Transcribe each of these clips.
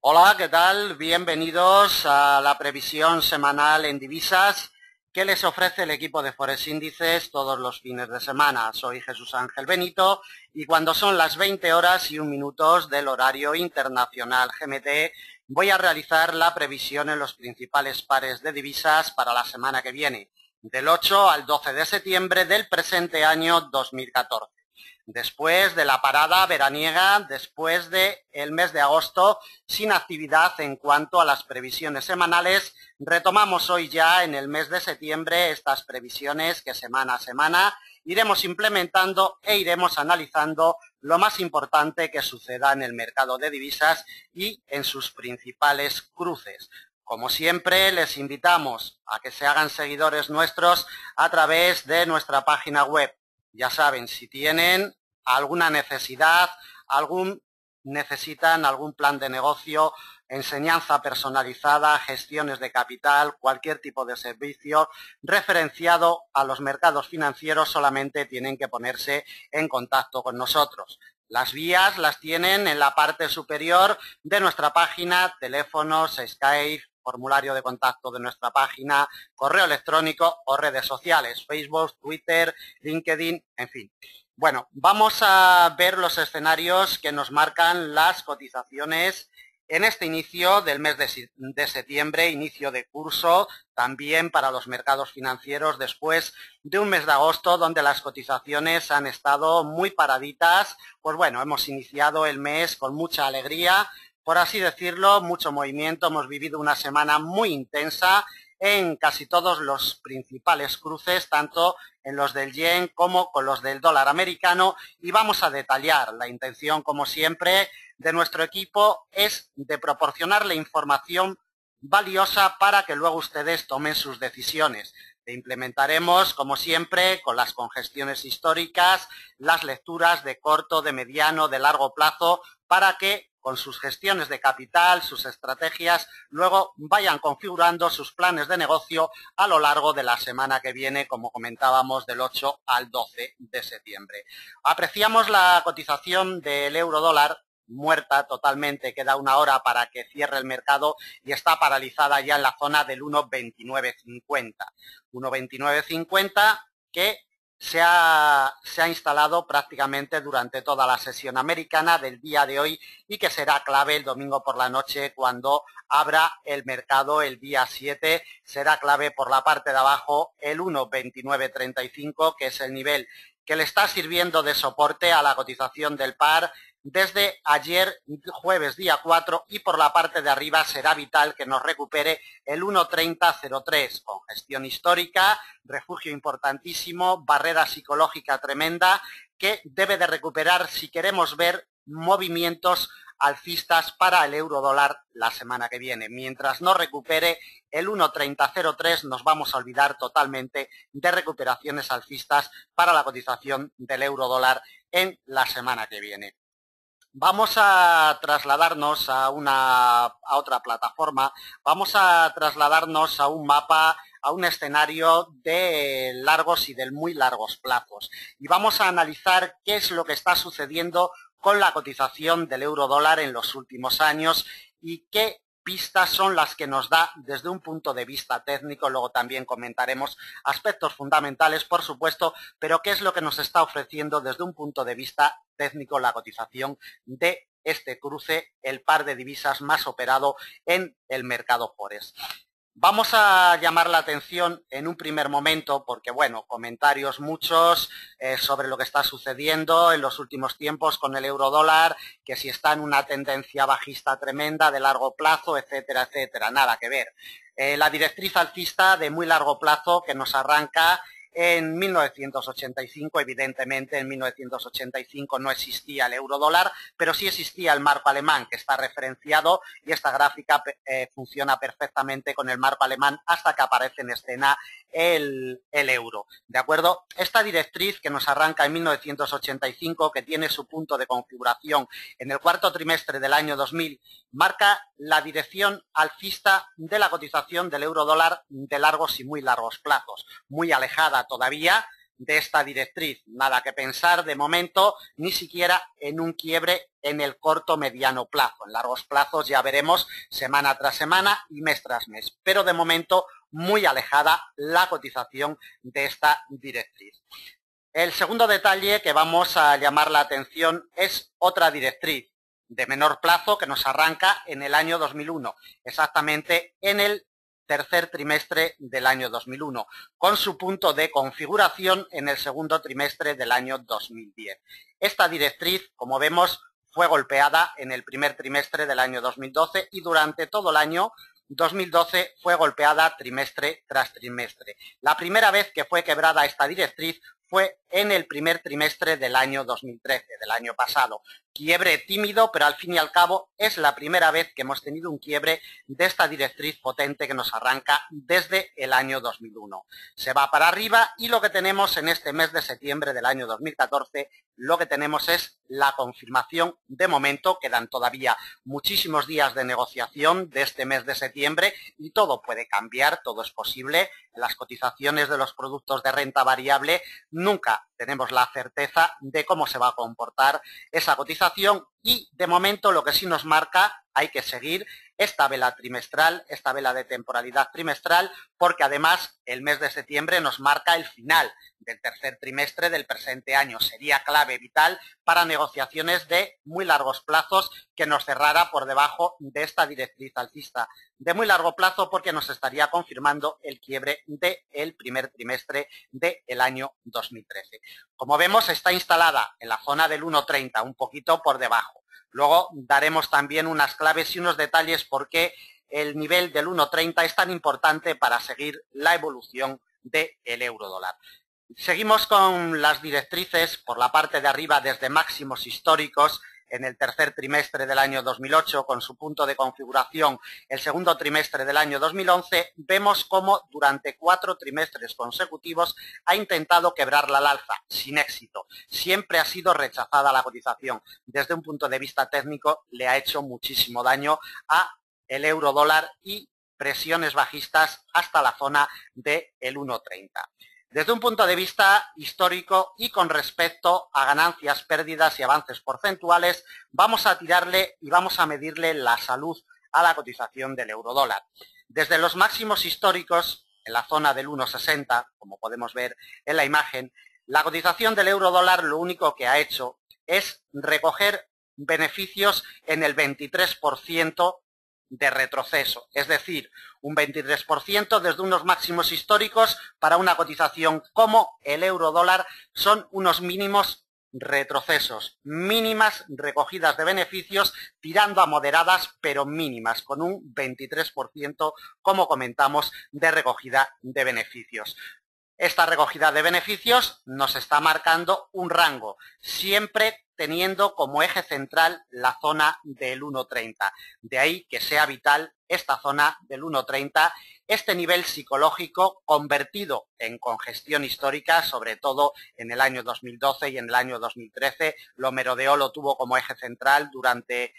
Hola, ¿qué tal? Bienvenidos a la previsión semanal en divisas que les ofrece el equipo de Forex Índices todos los fines de semana. Soy Jesús Ángel Benito y cuando son las 20 horas y 1 minuto del horario internacional GMT, voy a realizar la previsión en los principales pares de divisas para la semana que viene, del 8 al 12 de septiembre del presente año 2014. Después de la parada veraniega, después del mes de agosto, sin actividad en cuanto a las previsiones semanales, retomamos hoy ya en el mes de septiembre estas previsiones que semana a semana iremos implementando e iremos analizando lo más importante que suceda en el mercado de divisas y en sus principales cruces. Como siempre, les invitamos a que se hagan seguidores nuestros a través de nuestra página web. Ya saben, si tienen alguna necesidad, necesitan algún plan de negocio, enseñanza personalizada, gestiones de capital, cualquier tipo de servicio referenciado a los mercados financieros, solamente tienen que ponerse en contacto con nosotros. Las vías las tienen en la parte superior de nuestra página, teléfonos, Skype, formulario de contacto de nuestra página, correo electrónico o redes sociales, Facebook, Twitter, LinkedIn, en fin. Bueno, vamos a ver los escenarios que nos marcan las cotizaciones en este inicio del mes de septiembre, inicio de curso, también para los mercados financieros después de un mes de agosto donde las cotizaciones han estado muy paraditas. Pues bueno, hemos iniciado el mes con mucha alegría, por así decirlo, mucho movimiento. Hemos vivido una semana muy intensa en casi todos los principales cruces, tanto en los del yen como con los del dólar americano, y vamos a detallar. La intención, como siempre, de nuestro equipo es de proporcionarle información valiosa para que luego ustedes tomen sus decisiones. Le implementaremos, como siempre, con las congestiones históricas, las lecturas de corto, de mediano, de largo plazo, para que con sus gestiones de capital, sus estrategias, luego vayan configurando sus planes de negocio a lo largo de la semana que viene, como comentábamos, del 8 al 12 de septiembre. Apreciamos la cotización del euro dólar muerta totalmente, queda una hora para que cierre el mercado y está paralizada ya en la zona del 1,2950. 1,2950 que se ha instalado prácticamente durante toda la sesión americana del día de hoy y que será clave el domingo por la noche cuando abra el mercado el día 7. Será clave por la parte de abajo el 1,2935, que es el nivel que le está sirviendo de soporte a la cotización del par desde ayer, jueves día 4, y por la parte de arriba será vital que nos recupere el 1,3003, con gestión histórica, refugio importantísimo, barrera psicológica tremenda que debe de recuperar si queremos ver movimientos alcistas para el euro dólar la semana que viene. Mientras no recupere el 1,3003 nos vamos a olvidar totalmente de recuperaciones alcistas para la cotización del euro dólar en la semana que viene. Vamos a trasladarnos a otra plataforma, vamos a trasladarnos a un mapa, a un escenario de largos y de muy largos plazos. Y vamos a analizar qué es lo que está sucediendo con la cotización del euro dólar en los últimos años y qué pistas son las que nos da desde un punto de vista técnico. Luego también comentaremos aspectos fundamentales, por supuesto, pero qué es lo que nos está ofreciendo desde un punto de vista técnico la cotización de este cruce, el par de divisas más operado en el mercado Forex. Vamos a llamar la atención en un primer momento porque, bueno, comentarios muchos sobre lo que está sucediendo en los últimos tiempos con el euro dólar, que si está en una tendencia bajista tremenda de largo plazo, etcétera, etcétera. Nada que ver. La directriz alcista de muy largo plazo que nos arranca en 1985, evidentemente en 1985 no existía el euro dólar, pero sí existía el marco alemán, que está referenciado, y esta gráfica funciona perfectamente con el marco alemán hasta que aparece en escena el euro. ¿De acuerdo? Esta directriz que nos arranca en 1985, que tiene su punto de configuración en el cuarto trimestre del año 2000, marca la dirección alcista de la cotización del euro dólar de largos y muy largos plazos, muy alejada todavía de esta directriz. Nada que pensar de momento, ni siquiera en un quiebre en el corto mediano plazo. En largos plazos ya veremos semana tras semana y mes tras mes, pero de momento muy alejada la cotización de esta directriz. El segundo detalle que vamos a llamar la atención es otra directriz de menor plazo que nos arranca en el año 2001, exactamente en el tercer trimestre del año 2001, con su punto de configuración en el segundo trimestre del año 2010. Esta directriz, como vemos, fue golpeada en el primer trimestre del año 2012 y durante todo el año 2012 fue golpeada trimestre tras trimestre. La primera vez que fue quebrada esta directriz fue en el primer trimestre del año 2013, del año pasado. Quiebre tímido, pero al fin y al cabo es la primera vez que hemos tenido un quiebre de esta directriz potente que nos arranca desde el año 2001. Se va para arriba y lo que tenemos en este mes de septiembre del año 2014, lo que tenemos es la confirmación de momento. Quedan todavía muchísimos días de negociación de este mes de septiembre y todo puede cambiar, todo es posible. En las cotizaciones de los productos de renta variable nunca tenemos la certeza de cómo se va a comportar esa cotización y de momento lo que sí nos marca, hay que seguir esta vela trimestral, esta vela de temporalidad trimestral, porque además el mes de septiembre nos marca el final del tercer trimestre del presente año. Sería clave vital para negociaciones de muy largos plazos que nos cerrara por debajo de esta directriz alcista de muy largo plazo, porque nos estaría confirmando el quiebre del primer trimestre del año 2013. Como vemos, está instalada en la zona del 1,30, un poquito por debajo. Luego daremos también unas claves y unos detalles por qué el nivel del 1,30 es tan importante para seguir la evolución del euro dólar. Seguimos con las directrices por la parte de arriba desde máximos históricos en el tercer trimestre del año 2008, con su punto de configuración el segundo trimestre del año 2011, vemos cómo durante 4 trimestres consecutivos ha intentado quebrarla al alza, sin éxito. Siempre ha sido rechazada la cotización. Desde un punto de vista técnico, le ha hecho muchísimo daño a el euro dólar y presiones bajistas hasta la zona del 1,30. Desde un punto de vista histórico y con respecto a ganancias, pérdidas y avances porcentuales, vamos a tirarle y vamos a medirle la salud a la cotización del euro dólar. Desde los máximos históricos, en la zona del 1,60, como podemos ver en la imagen, la cotización del euro dólar lo único que ha hecho es recoger beneficios en el 23% de retroceso, es decir, un 23% desde unos máximos históricos para una cotización como el euro dólar son unos mínimos retrocesos, mínimas recogidas de beneficios tirando a moderadas pero mínimas, con un 23% como comentamos de recogida de beneficios. Esta recogida de beneficios nos está marcando un rango, siempre teniendo como eje central la zona del 1,30. De ahí que sea vital esta zona del 1,30, este nivel psicológico convertido en congestión histórica, sobre todo en el año 2012 y en el año 2013. Lo merodeó, lo tuvo como eje central durante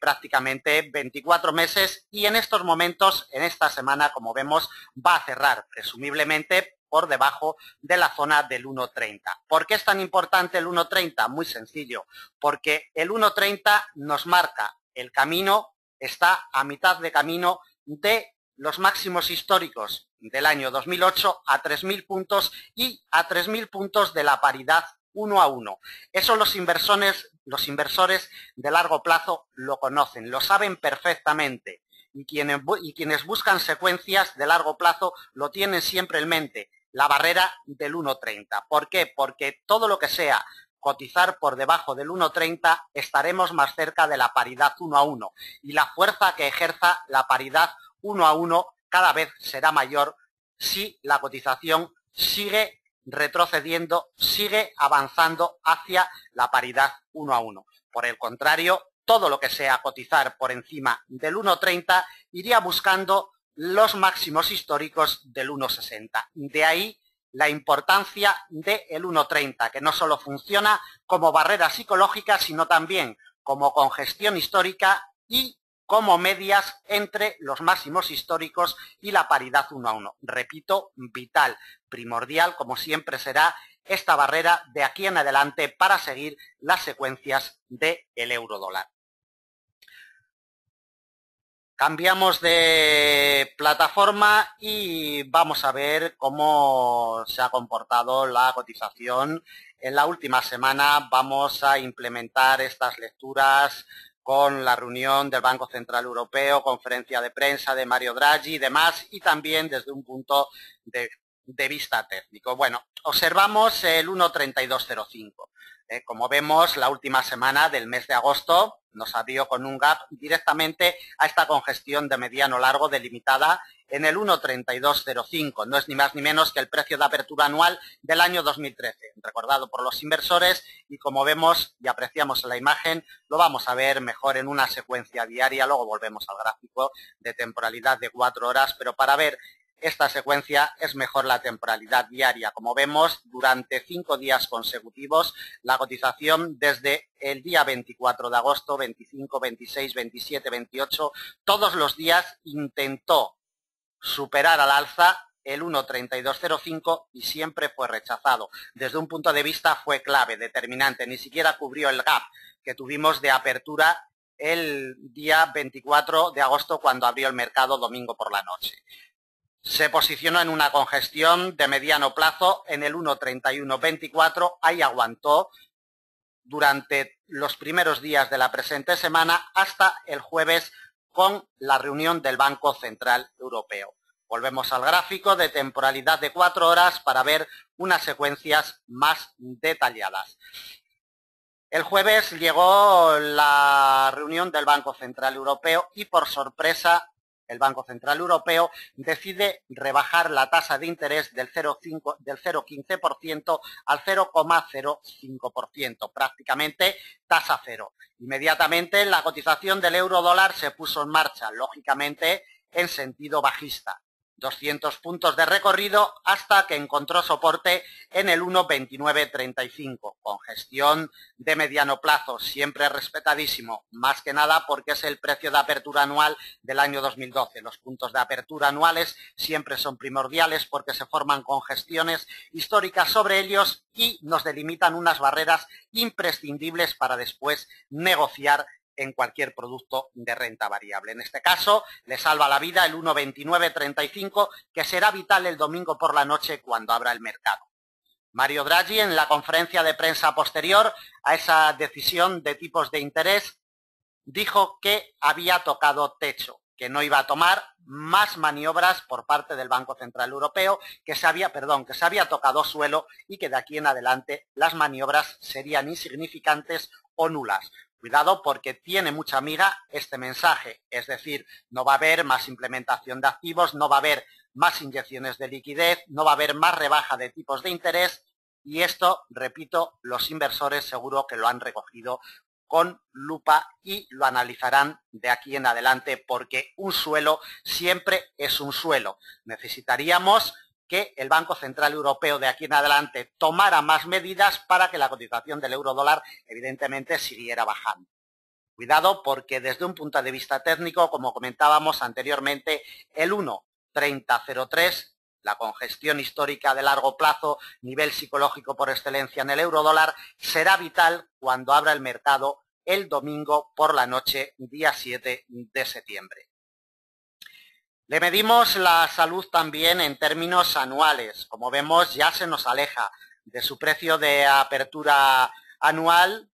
prácticamente 24 meses y en estos momentos, en esta semana, como vemos, va a cerrar presumiblemente por debajo de la zona del 1,30. ¿Por qué es tan importante el 1,30? Muy sencillo, porque el 1,30 nos marca el camino, está a mitad de camino de los máximos históricos del año 2008 a 3.000 puntos y a 3.000 puntos de la paridad 1 a 1. Eso los inversores de largo plazo lo conocen, lo saben perfectamente. Y quienes buscan secuencias de largo plazo lo tienen siempre en mente, la barrera del 1,30. ¿Por qué? Porque todo lo que sea cotizar por debajo del 1,30 estaremos más cerca de la paridad 1 a 1 y la fuerza que ejerza la paridad 1 a 1 cada vez será mayor si la cotización sigue retrocediendo, sigue avanzando hacia la paridad 1 a 1. Por el contrario, todo lo que sea cotizar por encima del 1,30 iría buscando los máximos históricos del 1,60. De ahí la importancia del 1,30, que no solo funciona como barrera psicológica, sino también como congestión histórica y como medias entre los máximos históricos y la paridad 1 a 1. Repito, vital, primordial, como siempre será esta barrera de aquí en adelante para seguir las secuencias del euro dólar. Cambiamos de plataforma y vamos a ver cómo se ha comportado la cotización. En la última semana vamos a implementar estas lecturas con la reunión del Banco Central Europeo, conferencia de prensa de Mario Draghi y demás, y también desde un punto de vista técnico. Bueno, observamos el 1.3205. Como vemos, la última semana del mes de agosto nos abrió con un gap directamente a esta congestión de mediano largo delimitada en el 1.3205. No es ni más ni menos que el precio de apertura anual del año 2013, recordado por los inversores, y como vemos y apreciamos en la imagen, lo vamos a ver mejor en una secuencia diaria. Luego volvemos al gráfico de temporalidad de 4 horas, pero para ver esta secuencia es mejor la temporalidad diaria. Como vemos, durante 5 días consecutivos, la cotización desde el día 24 de agosto, 25, 26, 27, 28, todos los días intentó superar al alza el 1.3205 y siempre fue rechazado. Desde un punto de vista fue clave, determinante, ni siquiera cubrió el gap que tuvimos de apertura el día 24 de agosto cuando abrió el mercado domingo por la noche. Se posicionó en una congestión de mediano plazo en el 1.3124, ahí aguantó durante los primeros días de la presente semana hasta el jueves con la reunión del Banco Central Europeo. Volvemos al gráfico de temporalidad de 4 horas para ver unas secuencias más detalladas. El jueves llegó la reunión del Banco Central Europeo y por sorpresa el Banco Central Europeo decide rebajar la tasa de interés del 0,15% al 0,05%, prácticamente tasa cero. Inmediatamente la cotización del euro dólar se puso en marcha, lógicamente en sentido bajista. 200 puntos de recorrido hasta que encontró soporte en el 1.2935, congestión de mediano plazo, siempre respetadísimo, más que nada porque es el precio de apertura anual del año 2012. Los puntos de apertura anuales siempre son primordiales porque se forman congestiones históricas sobre ellos y nos delimitan unas barreras imprescindibles para después negociar en cualquier producto de renta variable. En este caso, le salva la vida el 1.2935, que será vital el domingo por la noche cuando abra el mercado. Mario Draghi, en la conferencia de prensa posterior a esa decisión de tipos de interés, dijo que había tocado techo, que no iba a tomar más maniobras por parte del Banco Central Europeo, que se había tocado suelo y que de aquí en adelante las maniobras serían insignificantes o nulas. Cuidado porque tiene mucha miga este mensaje, es decir, no va a haber más implementación de activos, no va a haber más inyecciones de liquidez, no va a haber más rebaja de tipos de interés y esto, repito, los inversores seguro que lo han recogido con lupa y lo analizarán de aquí en adelante porque un suelo siempre es un suelo. Necesitaríamos que el Banco Central Europeo de aquí en adelante tomara más medidas para que la cotización del euro dólar evidentemente siguiera bajando. Cuidado porque desde un punto de vista técnico, como comentábamos anteriormente, el 1.3003, la congestión histórica de largo plazo, nivel psicológico por excelencia en el euro dólar, será vital cuando abra el mercado el domingo por la noche, día 7 de septiembre. Le medimos la salud también en términos anuales. Como vemos, ya se nos aleja de su precio de apertura anual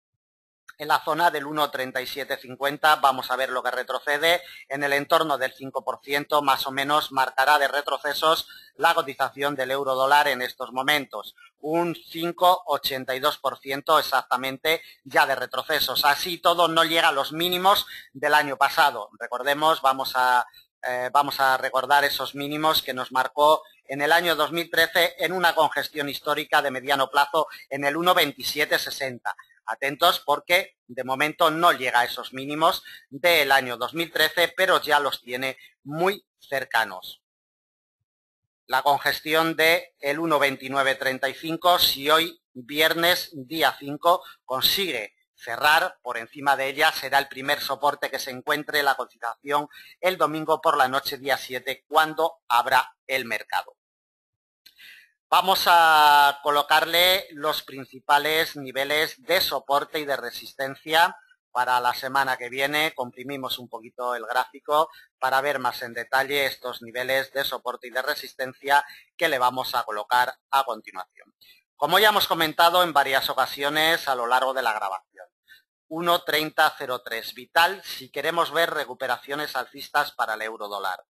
en la zona del 1.3750. Vamos a ver lo que retrocede. En el entorno del 5% más o menos marcará de retrocesos la cotización del euro dólar en estos momentos. Un 5,82% exactamente ya de retrocesos. Así todo no llega a los mínimos del año pasado. Recordemos, vamos a recordar esos mínimos que nos marcó en el año 2013 en una congestión histórica de mediano plazo en el 1.2760. Atentos porque de momento no llega a esos mínimos del año 2013, pero ya los tiene muy cercanos. La congestión de el 1.2935, si hoy viernes día 5 consigue cerrar por encima de ella, será el primer soporte que se encuentre la cotización el domingo por la noche día 7 cuando abra el mercado. Vamos a colocarle los principales niveles de soporte y de resistencia para la semana que viene. Comprimimos un poquito el gráfico para ver más en detalle estos niveles de soporte y de resistencia que le vamos a colocar a continuación. Como ya hemos comentado en varias ocasiones a lo largo de la grabación, 1.3003 vital si queremos ver recuperaciones alcistas para el euro dólar.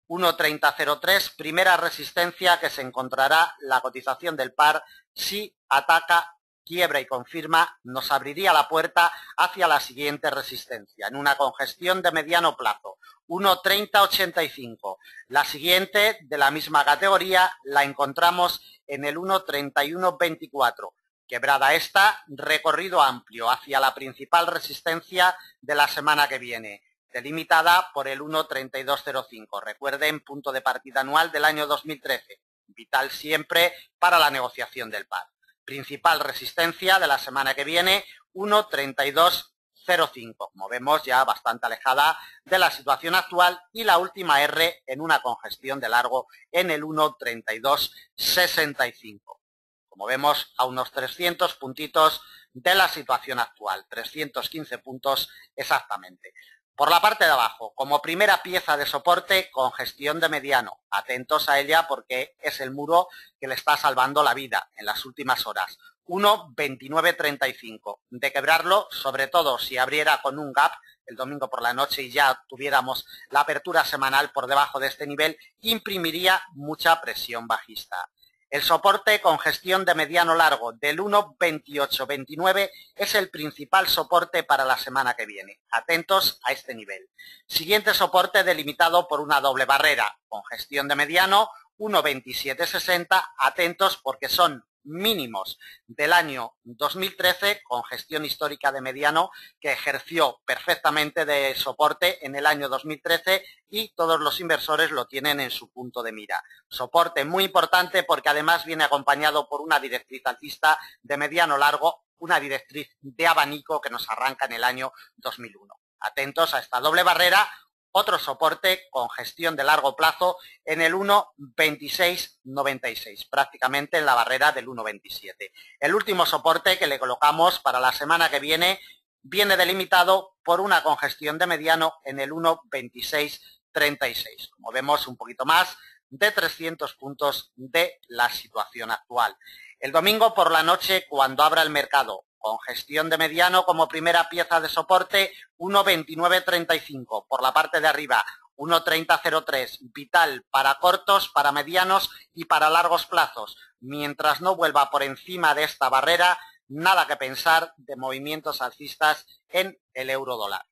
1.3003, primera resistencia que se encontrará la cotización del par si ataca, quiebra y confirma, nos abriría la puerta hacia la siguiente resistencia en una congestión de mediano plazo, 1.3085. La siguiente de la misma categoría la encontramos en el 1.3124. Quebrada esta, recorrido amplio hacia la principal resistencia de la semana que viene, delimitada por el 1.3205. Recuerden, punto de partida anual del año 2013, vital siempre para la negociación del par. Principal resistencia de la semana que viene, 1.3205. Como vemos, ya bastante alejada de la situación actual, y la última R en una congestión de largo en el 1.3265. Como vemos, a unos 300 puntitos de la situación actual, 315 puntos exactamente. Por la parte de abajo, como primera pieza de soporte, congestión de mediano. Atentos a ella porque es el muro que le está salvando la vida en las últimas horas. 1.2935. De quebrarlo, sobre todo si abriera con un gap el domingo por la noche y ya tuviéramos la apertura semanal por debajo de este nivel, imprimiría mucha presión bajista. El soporte con gestión de mediano largo del 1.2829 es el principal soporte para la semana que viene. Atentos a este nivel. Siguiente soporte delimitado por una doble barrera con gestión de mediano 1.2760. Atentos porque son mínimos del año 2013 con gestión histórica de mediano que ejerció perfectamente de soporte en el año 2013 y todos los inversores lo tienen en su punto de mira. Soporte muy importante porque además viene acompañado por una directriz alcista de mediano largo, una directriz de abanico que nos arranca en el año 2001. Atentos a esta doble barrera. Otro soporte con gestión de largo plazo en el 1.2696, prácticamente en la barrera del 1.27. El último soporte que le colocamos para la semana que viene delimitado por una congestión de mediano en el 1.2636. Como vemos, un poquito más de 300 puntos de la situación actual. El domingo por la noche, cuando abra el mercado, con gestión de mediano como primera pieza de soporte, 1.2935. Por la parte de arriba, 1.3003. Vital para cortos, para medianos y para largos plazos. Mientras no vuelva por encima de esta barrera, nada que pensar de movimientos alcistas en el euro dólar.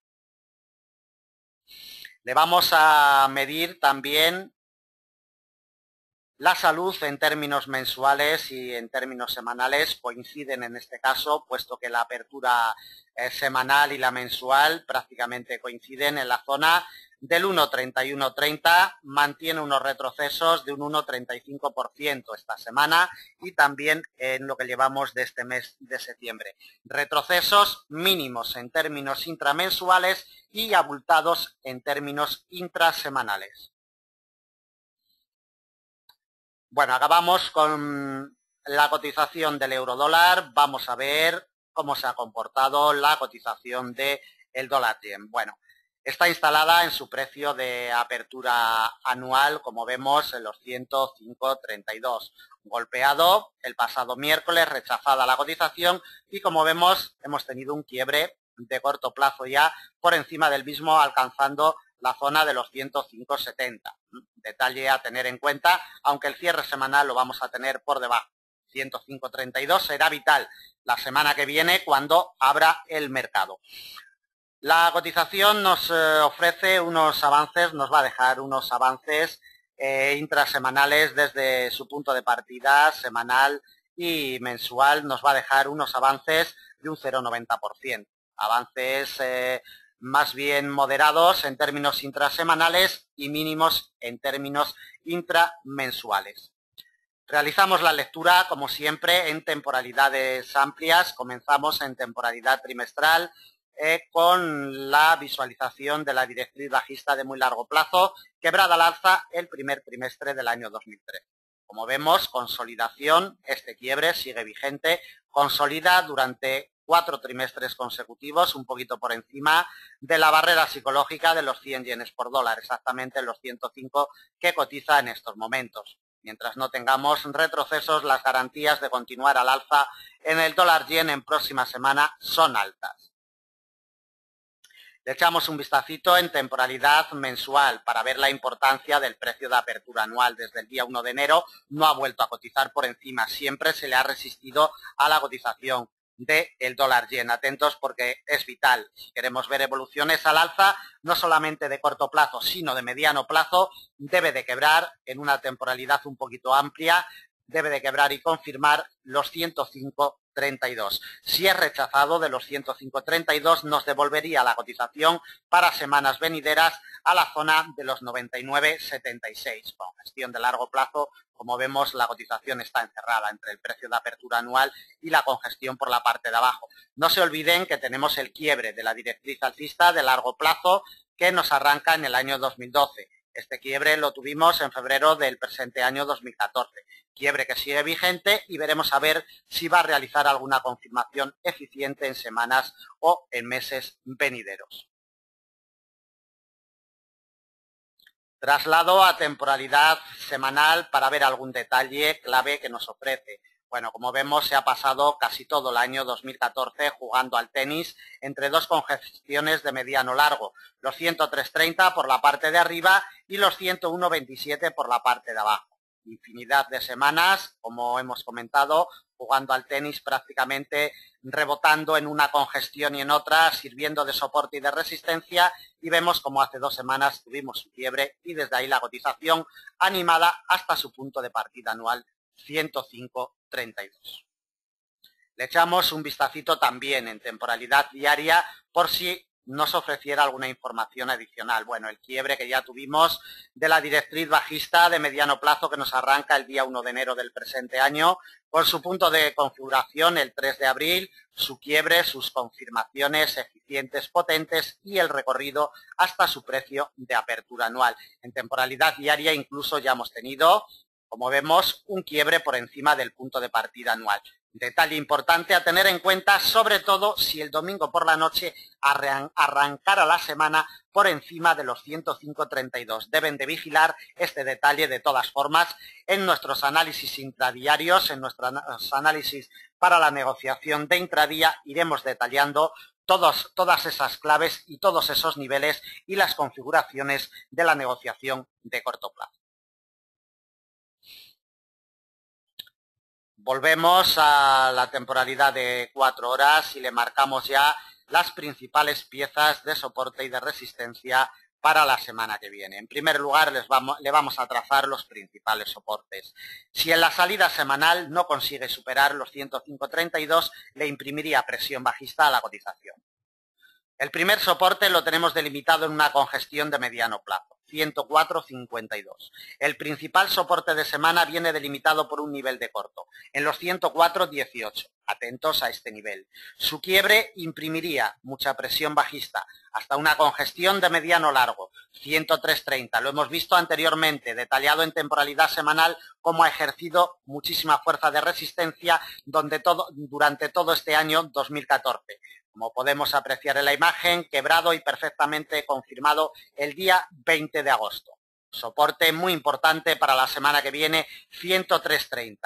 Le vamos a medir también la salud en términos mensuales y en términos semanales. Coinciden en este caso, puesto que la apertura semanal y la mensual prácticamente coinciden en la zona del 1.3130, mantiene unos retrocesos de un 1.35% esta semana y también en lo que llevamos de este mes de septiembre. Retrocesos mínimos en términos intramensuales y abultados en términos intrasemanales. Bueno, acabamos con la cotización del euro-dólar. Vamos a ver cómo se ha comportado la cotización del dólar-yen. Bueno, está instalada en su precio de apertura anual, como vemos, en los 105.32. Golpeado el pasado miércoles, rechazada la cotización y, como vemos, hemos tenido un quiebre de corto plazo ya por encima del mismo, alcanzando la zona de los 105.70. Detalle a tener en cuenta, aunque el cierre semanal lo vamos a tener por debajo. 105.32 será vital la semana que viene cuando abra el mercado. La cotización nos ofrece unos avances, nos va a dejar unos avances intrasemanales desde su punto de partida semanal y mensual. Nos va a dejar unos avances de un 0,90%. Avances más bien moderados en términos intrasemanales y mínimos en términos intramensuales. Realizamos la lectura, como siempre, en temporalidades amplias. Comenzamos en temporalidad trimestral con la visualización de la directriz bajista de muy largo plazo, quebrada al alza el primer trimestre del año 2013. Como vemos, consolidación, este quiebre sigue vigente, consolida durante 4 trimestres consecutivos, un poquito por encima de la barrera psicológica de los 100 yenes por dólar, exactamente los 105 que cotiza en estos momentos. Mientras no tengamos retrocesos, las garantías de continuar al alza en el dólar yen en próxima semana son altas. Le echamos un vistacito en temporalidad mensual para ver la importancia del precio de apertura anual. Desde el día 1 de enero no ha vuelto a cotizar por encima, siempre se le ha resistido a la cotización del dólar yen. Atentos porque es vital. Si queremos ver evoluciones al alza, no solamente de corto plazo, sino de mediano plazo, debe de quebrar en una temporalidad un poquito amplia, debe de quebrar y confirmar los 105.32. Si es rechazado de los 105.32, nos devolvería la cotización para semanas venideras a la zona de los 99.76. Con gestión de largo plazo, como vemos, la cotización está encerrada entre el precio de apertura anual y la congestión por la parte de abajo. No se olviden que tenemos el quiebre de la directriz alcista de largo plazo que nos arranca en el año 2012. Este quiebre lo tuvimos en febrero del presente año 2014. Quiebre que sigue vigente y veremos a ver si va a realizar alguna confirmación eficiente en semanas o en meses venideros. Traslado a temporalidad semanal para ver algún detalle clave que nos ofrece. Bueno, como vemos, se ha pasado casi todo el año 2014 jugando al tenis entre dos congestiones de mediano largo, los 103.30 por la parte de arriba y los 101.27 por la parte de abajo. Infinidad de semanas, como hemos comentado, jugando al tenis prácticamente rebotando en una congestión y en otra, sirviendo de soporte y de resistencia, y vemos como hace 2 semanas tuvimos su quiebre y desde ahí la cotización animada hasta su punto de partida anual 105.32. Le echamos un vistacito también en temporalidad diaria por si nos ofreciera alguna información adicional. Bueno, el quiebre que ya tuvimos de la directriz bajista de mediano plazo que nos arranca el día 1 de enero del presente año, con su punto de configuración el 3 de abril, su quiebre, sus confirmaciones eficientes, potentes y el recorrido hasta su precio de apertura anual. En temporalidad diaria incluso ya hemos tenido, como vemos, un quiebre por encima del punto de partida anual. Detalle importante a tener en cuenta, sobre todo si el domingo por la noche arrancara la semana por encima de los 105.32. Deben de vigilar este detalle de todas formas en nuestros análisis intradiarios, en nuestros análisis para la negociación de intradía. Iremos detallando todas esas claves y todos esos niveles y las configuraciones de la negociación de corto plazo. Volvemos a la temporalidad de 4 horas y le marcamos ya las principales piezas de soporte y de resistencia para la semana que viene. En primer lugar, le vamos a trazar los principales soportes. Si en la salida semanal no consigue superar los 105.32, le imprimiría presión bajista a la cotización. El primer soporte lo tenemos delimitado en una congestión de mediano plazo, 104.52. El principal soporte de semana viene delimitado por un nivel de corto, en los 104.18. Atentos a este nivel. Su quiebre imprimiría mucha presión bajista hasta una congestión de mediano largo, 103.30. Lo hemos visto anteriormente, detallado en temporalidad semanal, cómo ha ejercido muchísima fuerza de resistencia durante todo este año 2014. Como podemos apreciar en la imagen, quebrado y perfectamente confirmado el día 20 de agosto. Soporte muy importante para la semana que viene, 103.30.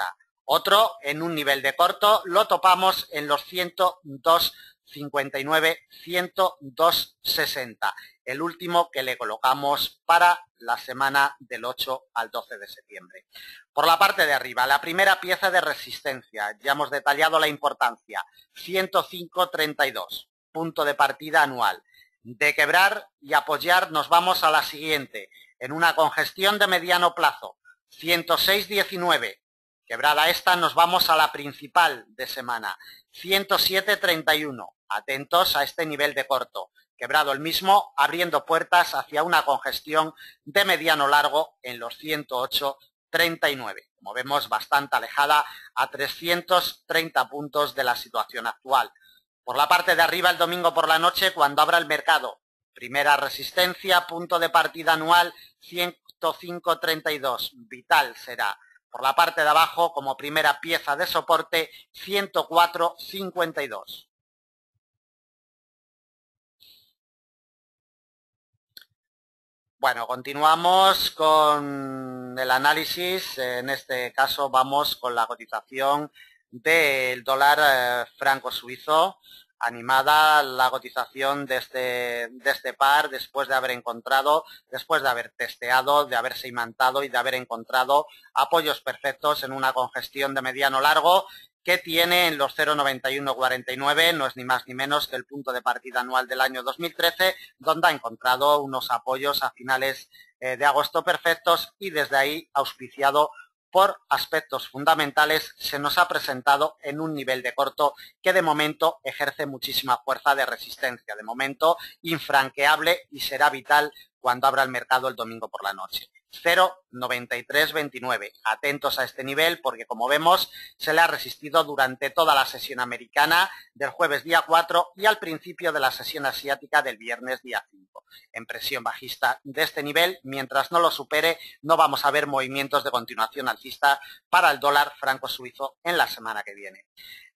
Otro en un nivel de corto, lo topamos en los 102.59, 102.60. El último que le colocamos para la semana del 8 al 12 de septiembre. Por la parte de arriba, la primera pieza de resistencia, ya hemos detallado la importancia, 105.32, punto de partida anual. De quebrar y apoyar nos vamos a la siguiente, en una congestión de mediano plazo, 106.19. Quebrada esta, nos vamos a la principal de semana, 107.31. Atentos a este nivel de corto. Quebrado el mismo, abriendo puertas hacia una congestión de mediano largo en los 108.39. Como vemos, bastante alejada a 330 puntos de la situación actual. Por la parte de arriba, el domingo por la noche, cuando abra el mercado, primera resistencia, punto de partida anual, 105.32. Vital será Por la parte de abajo, como primera pieza de soporte, 104,52. Bueno, continuamos con el análisis. En este caso vamos con la cotización del dólar franco suizo. Animada la cotización de este par después de haber testeado, de haberse imantado y de haber encontrado apoyos perfectos en una congestión de mediano largo que tiene en los 0,9149, no es ni más ni menos que el punto de partida anual del año 2013, donde ha encontrado unos apoyos a finales de agosto perfectos y desde ahí, auspiciado por aspectos fundamentales, se nos ha presentado en un nivel de corto que de momento ejerce muchísima fuerza de resistencia, de momento infranqueable y será vital cuando abra el mercado el domingo por la noche. 0,9329. Atentos a este nivel porque, como vemos, se le ha resistido durante toda la sesión americana del jueves día 4 y al principio de la sesión asiática del viernes día 5. En presión bajista de este nivel, mientras no lo supere, no vamos a ver movimientos de continuación alcista para el dólar franco suizo en la semana que viene.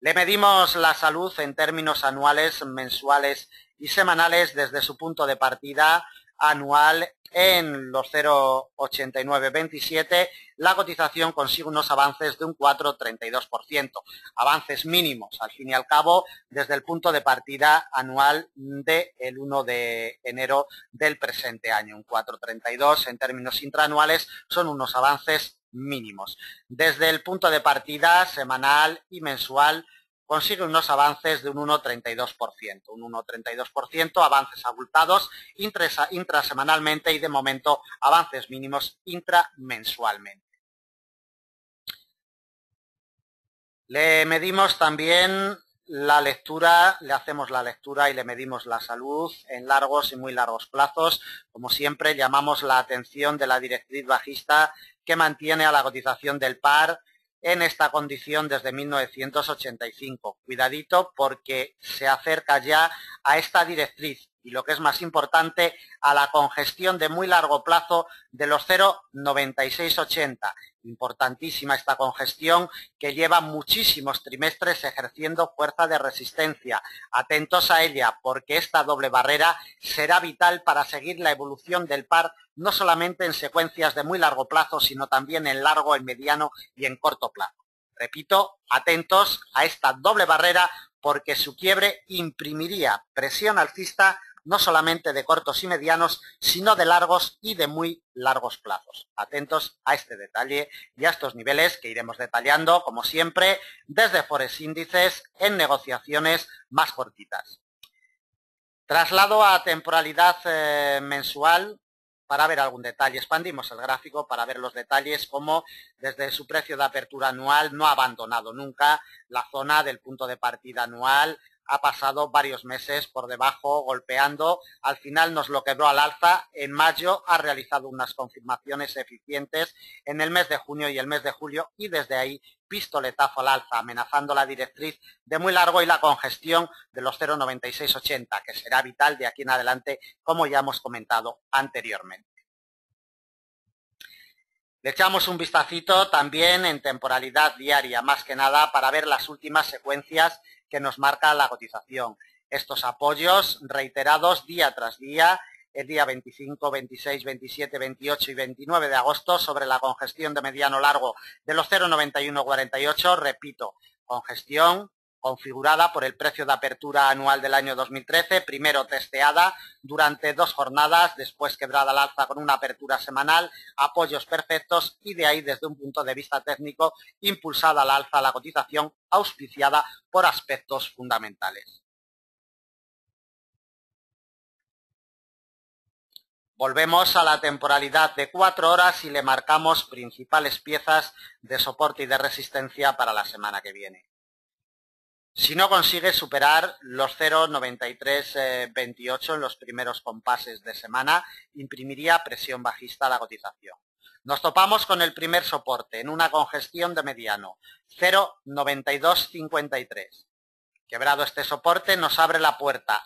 Le medimos la salud en términos anuales, mensuales y semanales desde su punto de partida anual en los 0,8927, la cotización consigue unos avances de un 4,32%, avances mínimos, al fin y al cabo, desde el punto de partida anual del 1 de enero del presente año. Un 4,32 en términos intraanuales son unos avances mínimos. Desde el punto de partida semanal y mensual, consigue unos avances de un 1,32%, un 1,32%, avances abultados intrasemanalmente y de momento avances mínimos intramensualmente. Le medimos también la lectura, le hacemos la lectura y le medimos la salud en largos y muy largos plazos. Como siempre, llamamos la atención de la directriz bajista que mantiene a la cotización del par en esta condición desde 1985. Cuidadito porque se acerca ya a esta directriz y, lo que es más importante, a la congestión de muy largo plazo de los 0,9680. Importantísima esta congestión que lleva muchísimos trimestres ejerciendo fuerza de resistencia. Atentos a ella porque esta doble barrera será vital para seguir la evolución del par, no solamente en secuencias de muy largo plazo, sino también en largo, en mediano y en corto plazo. Repito, atentos a esta doble barrera porque su quiebre imprimiría presión alcista no solamente de cortos y medianos, sino de largos y de muy largos plazos. Atentos a este detalle y a estos niveles que iremos detallando, como siempre, desde Forex Índices en negociaciones más cortitas. Traslado a temporalidad mensual para ver algún detalle. Expandimos el gráfico para ver los detalles, como desde su precio de apertura anual no ha abandonado nunca la zona del punto de partida anual. Ha pasado varios meses por debajo, golpeando, al final nos lo quebró al alza. En mayo ha realizado unas confirmaciones eficientes en el mes de junio y el mes de julio y desde ahí pistoletazo al alza, amenazando la directriz de muy largo y la congestión de los 0,9680, que será vital de aquí en adelante, como ya hemos comentado anteriormente. Le echamos un vistacito también en temporalidad diaria, más que nada para ver las últimas secuencias que nos marca la cotización. Estos apoyos reiterados día tras día, el día 25, 26, 27, 28 y 29 de agosto sobre la congestión de mediano largo de los 0,9148, repito, congestión configurada por el precio de apertura anual del año 2013, primero testeada durante 2 jornadas, después quebrada al alza con una apertura semanal, apoyos perfectos y de ahí, desde un punto de vista técnico, impulsada al alza la cotización, auspiciada por aspectos fundamentales. Volvemos a la temporalidad de 4 horas y le marcamos principales piezas de soporte y de resistencia para la semana que viene. Si no consigue superar los 0,9328 en los primeros compases de semana, imprimiría presión bajista a la cotización. Nos topamos con el primer soporte en una congestión de mediano, 0,9253. Quebrado este soporte, nos abre la puerta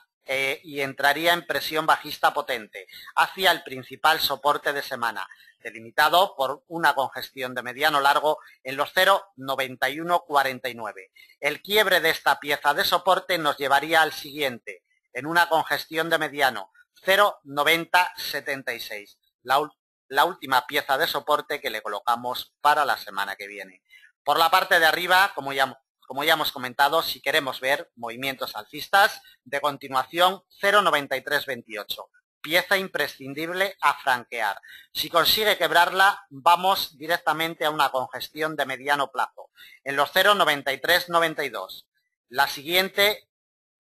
y entraría en presión bajista potente hacia el principal soporte de semana, delimitado por una congestión de mediano largo en los 0,9149. El quiebre de esta pieza de soporte nos llevaría al siguiente, en una congestión de mediano 0,9076. La última pieza de soporte que le colocamos para la semana que viene. Por la parte de arriba, como ya hemos comentado, si queremos ver movimientos alcistas, de continuación 0,9328. Pieza imprescindible a franquear. Si consigue quebrarla, vamos directamente a una congestión de mediano plazo, en los 0,9392. La siguiente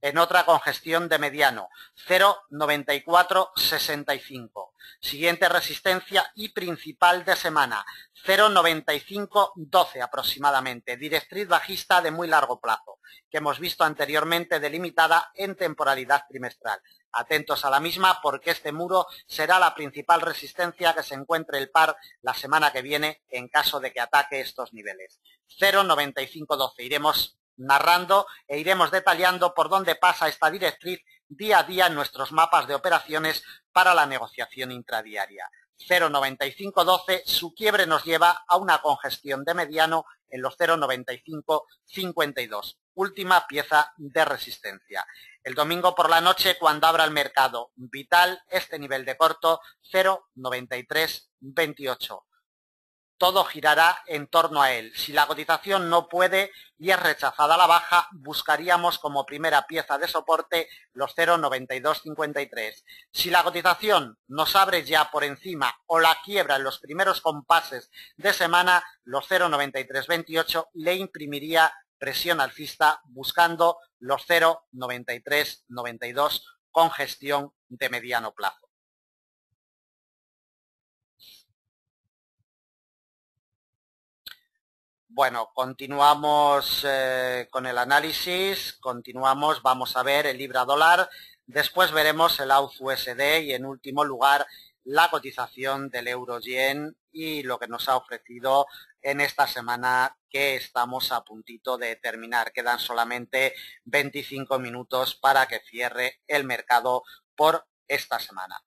en otra congestión de mediano, 0,9465. Siguiente resistencia y principal de semana, 0,9512 aproximadamente. Directriz bajista de muy largo plazo, que hemos visto anteriormente delimitada en temporalidad trimestral. Atentos a la misma porque este muro será la principal resistencia que se encuentre el par la semana que viene en caso de que ataque estos niveles. 0,9512. Iremos narrando e iremos detallando por dónde pasa esta directriz día a día en nuestros mapas de operaciones para la negociación intradiaria. 0,9512, su quiebre nos lleva a una congestión de mediano en los 0,9552. Última pieza de resistencia. El domingo por la noche, cuando abra el mercado, vital este nivel de corto, 0,9328. Todo girará en torno a él. Si la cotización no puede y es rechazada a la baja, buscaríamos como primera pieza de soporte los 0,9253. Si la cotización nos abre ya por encima o la quiebra en los primeros compases de semana, los 0,9328 le imprimiría presión alcista buscando los 0,9392 con gestión de mediano plazo. Bueno, continuamos con el análisis, vamos a ver el libra dólar, después veremos el AUD USD y en último lugar la cotización del euro yen y lo que nos ha ofrecido en esta semana que estamos a puntito de terminar. Quedan solamente 25 minutos para que cierre el mercado por esta semana.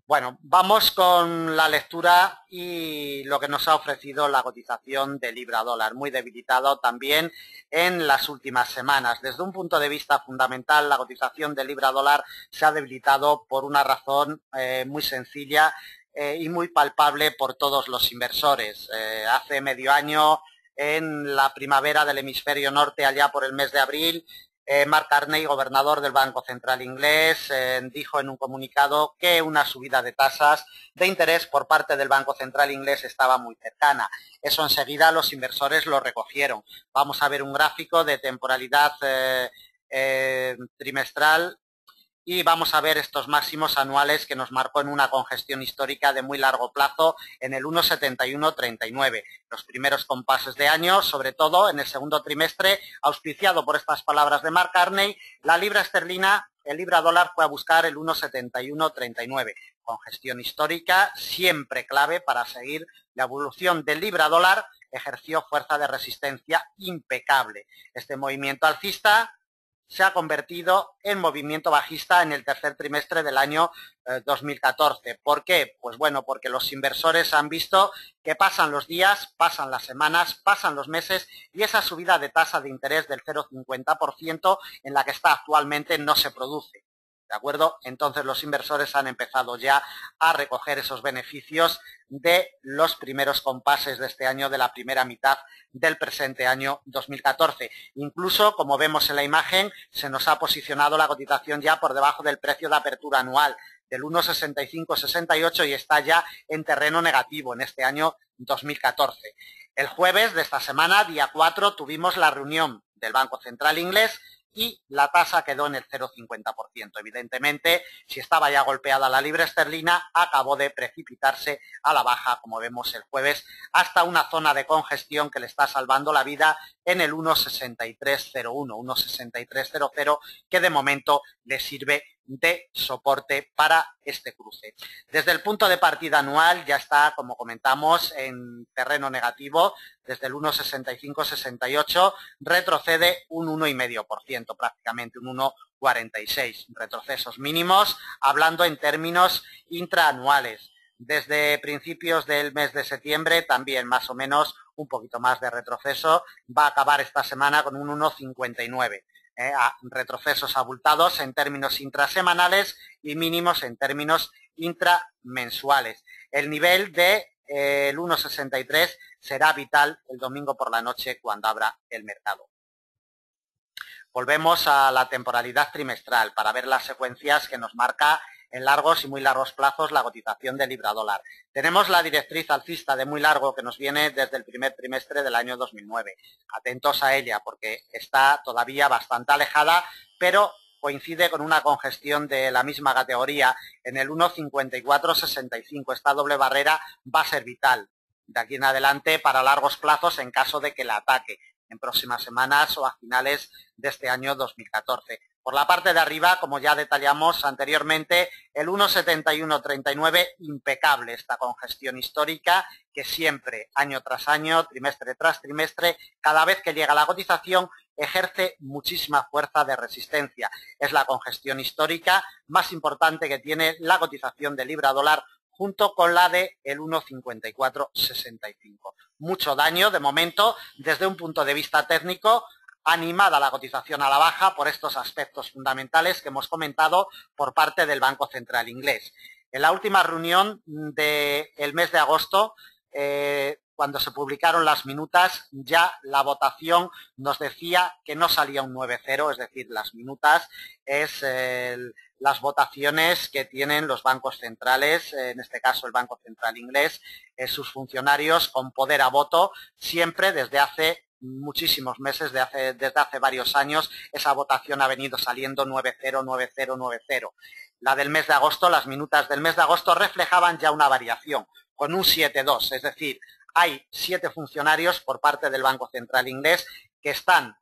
Bueno, vamos con la lectura y lo que nos ha ofrecido la cotización de libra-dólar, muy debilitado también en las últimas semanas. Desde un punto de vista fundamental, la cotización de libra-dólar se ha debilitado por una razón muy sencilla y muy palpable por todos los inversores. Hace medio año, en la primavera del hemisferio norte, allá por el mes de abril, Mark Carney, gobernador del Banco Central inglés, dijo en un comunicado que una subida de tasas de interés por parte del Banco Central inglés estaba muy cercana. Eso enseguida los inversores lo recogieron. Vamos a ver un gráfico de temporalidad trimestral y vamos a ver estos máximos anuales que nos marcó en una congestión histórica de muy largo plazo en el 1,7139. Los primeros compases de año, sobre todo en el segundo trimestre, auspiciado por estas palabras de Mark Carney, la libra esterlina, el libra dólar fue a buscar el 1,7139. Congestión histórica, siempre clave para seguir la evolución del libra dólar, ejerció fuerza de resistencia impecable. Este movimiento alcista se ha convertido en movimiento bajista en el tercer trimestre del año 2014. ¿Por qué? Pues bueno, porque los inversores han visto que pasan los días, pasan las semanas, pasan los meses y esa subida de tasa de interés del 0,50% en la que está actualmente no se produce. ¿De acuerdo? Entonces los inversores han empezado ya a recoger esos beneficios de los primeros compases de este año, de la primera mitad del presente año 2014. Incluso, como vemos en la imagen, se nos ha posicionado la cotización ya por debajo del precio de apertura anual del 1,6568 y está ya en terreno negativo en este año 2014. El jueves de esta semana, día 4, tuvimos la reunión del Banco Central inglés y la tasa quedó en el 0,50%. Evidentemente, si estaba ya golpeada la libra esterlina, acabó de precipitarse a la baja, como vemos el jueves, hasta una zona de congestión que le está salvando la vida en el 1,6301, 1,6300, que de momento le sirve de soporte para este cruce. Desde el punto de partida anual ya está, como comentamos, en terreno negativo. Desde el 1,6568 retrocede un 1,5%, prácticamente un 1,46. Retrocesos mínimos, hablando en términos intraanuales. desde principios del mes de septiembre, también más o menos un poquito más de retroceso, va a acabar esta semana con un 1,59. Retrocesos abultados en términos intrasemanales y mínimos en términos intramensuales. El nivel de el 1,63 será vital el domingo por la noche cuando abra el mercado. Volvemos a la temporalidad trimestral para ver las secuencias que nos marca en largos y muy largos plazos la cotización del libra-dólar. Tenemos la directriz alcista de muy largo que nos viene desde el primer trimestre del año 2009. Atentos a ella porque está todavía bastante alejada, pero coincide con una congestión de la misma categoría en el 1,5465. Esta doble barrera va a ser vital de aquí en adelante para largos plazos en caso de que la ataque en próximas semanas o a finales de este año 2014. Por la parte de arriba, como ya detallamos anteriormente, el 1,7139, impecable esta congestión histórica que siempre, año tras año, trimestre tras trimestre, cada vez que llega la cotización, ejerce muchísima fuerza de resistencia. Es la congestión histórica más importante que tiene la cotización del libra-dólar junto con la de el 1,5465. Mucho daño de momento desde un punto de vista técnico, animada la cotización a la baja por estos aspectos fundamentales que hemos comentado por parte del Banco Central inglés. En la última reunión del mes de agosto, cuando se publicaron las minutas, ya la votación nos decía que no salía un 9-0, es decir, las minutas es las votaciones que tienen los bancos centrales, en este caso el Banco Central inglés, sus funcionarios con poder a voto, siempre desde hace muchísimos meses, desde hace varios años, esa votación ha venido saliendo 9-0, 9-0, 9-0. La del mes de agosto, las minutas del mes de agosto reflejaban ya una variación, con un 7-2, es decir, hay 7 funcionarios por parte del Banco Central inglés que están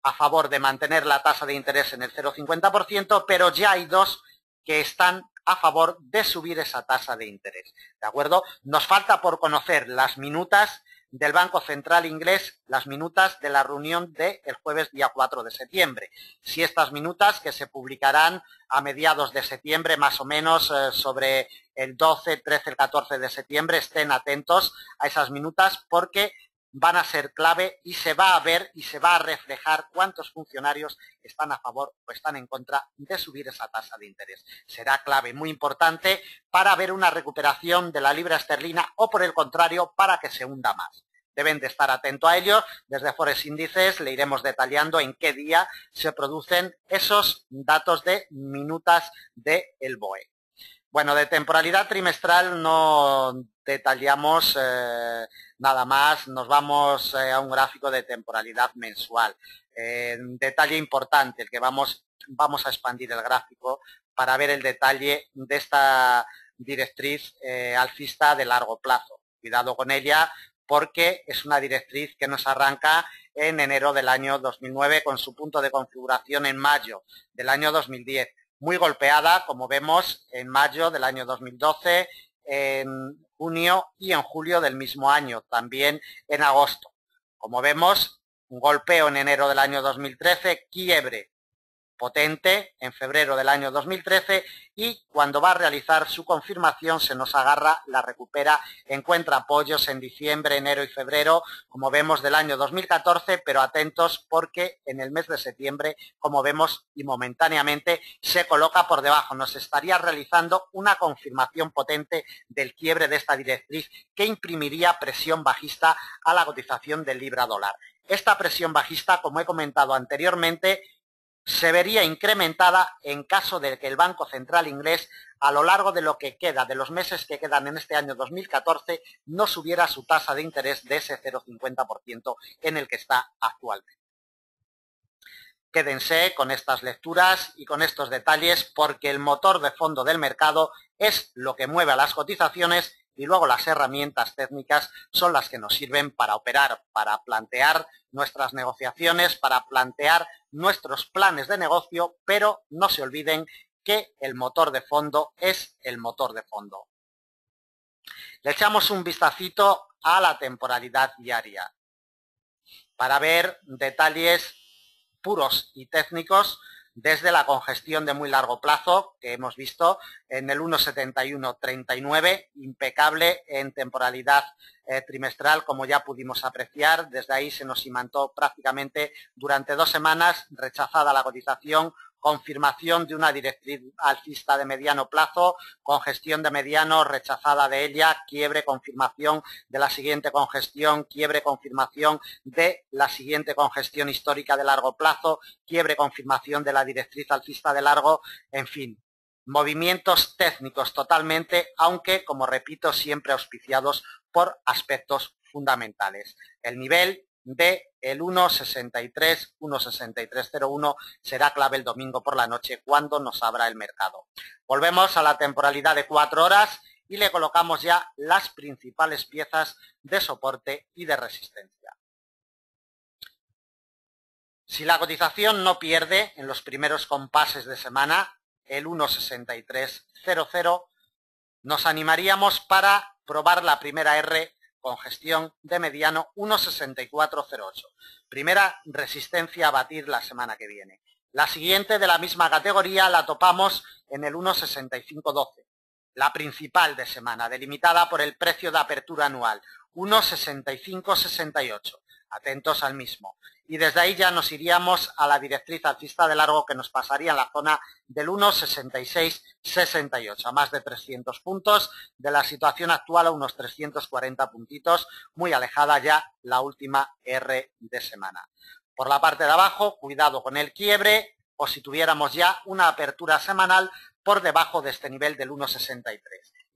a favor de mantener la tasa de interés en el 0,50%, pero ya hay 2 que están a favor de subir esa tasa de interés. ¿De acuerdo? Nos falta por conocer las minutas del Banco Central inglés, las minutas de la reunión del jueves día 4 de septiembre. Si estas minutas, que se publicarán a mediados de septiembre, más o menos sobre el 12, 13, el 14 de septiembre, estén atentos a esas minutas porque van a ser clave y se va a ver y se va a reflejar cuántos funcionarios están a favor o están en contra de subir esa tasa de interés. Será clave, muy importante, para ver una recuperación de la libra esterlina o, por el contrario, para que se hunda más. Deben de estar atentos a ello. Desde Forex Índices le iremos detallando en qué día se producen esos datos de minutas del BOE. Bueno, de temporalidad trimestral no detallamos nada más, nos vamos a un gráfico de temporalidad mensual. Detalle importante, el que vamos a expandir el gráfico para ver el detalle de esta directriz alcista de largo plazo. Cuidado con ella porque es una directriz que nos arranca en enero del año 2009 con su punto de configuración en mayo del año 2010. Muy golpeada, como vemos, en mayo del año 2012, en junio y en julio del mismo año, también en agosto. Como vemos, un golpeo en enero del año 2013, quiebre potente en febrero del año 2013 y cuando va a realizar su confirmación se nos agarra, la recupera, encuentra apoyos en diciembre, enero y febrero, como vemos del año 2014, pero atentos porque en el mes de septiembre, como vemos y momentáneamente, se coloca por debajo. Nos estaría realizando una confirmación potente del quiebre de esta directriz que imprimiría presión bajista a la cotización del libra dólar. Esta presión bajista, como he comentado anteriormente, se vería incrementada en caso de que el Banco Central inglés, a lo largo de lo que queda, de los meses que quedan en este año 2014, no subiera su tasa de interés de ese 0,50% en el que está actualmente. Quédense con estas lecturas y con estos detalles porque el motor de fondo del mercado es lo que mueve a las cotizaciones y luego las herramientas técnicas son las que nos sirven para operar, para plantear nuestras negociaciones, para plantear nuestros planes de negocio, pero no se olviden que el motor de fondo es el motor de fondo. Le echamos un vistacito a la temporalidad diaria para ver detalles puros y técnicos desde la congestión de muy largo plazo que hemos visto en el 1,7139, impecable en temporalidad trimestral, como ya pudimos apreciar. Desde ahí se nos imantó prácticamente durante 2 semanas, rechazada la cotización, confirmación de una directriz alcista de mediano plazo, congestión de mediano, rechazada de ella, quiebre, confirmación de la siguiente congestión, quiebre, confirmación de la siguiente congestión histórica de largo plazo, quiebre, confirmación de la directriz alcista de largo, en fin, movimientos técnicos totalmente, aunque, como repito, siempre auspiciados por aspectos fundamentales. El nivel de el 1,63, 1,6301 será clave el domingo por la noche cuando nos abra el mercado. Volvemos a la temporalidad de 4 horas y le colocamos ya las principales piezas de soporte y de resistencia. Si la cotización no pierde en los primeros compases de semana el 1,6300, nos animaríamos para probar la primera R congestión de mediano 1,6408. Primera resistencia a batir la semana que viene. La siguiente de la misma categoría la topamos en el 1,6512. La principal de semana, delimitada por el precio de apertura anual, 1,6568. Atentos al mismo. Y desde ahí ya nos iríamos a la directriz alcista de largo que nos pasaría en la zona del 1,6668, a más de 300 puntos de la situación actual, a unos 340 puntitos, muy alejada ya la última R de semana. Por la parte de abajo, cuidado con el quiebre, o si tuviéramos ya una apertura semanal por debajo de este nivel del 1,63.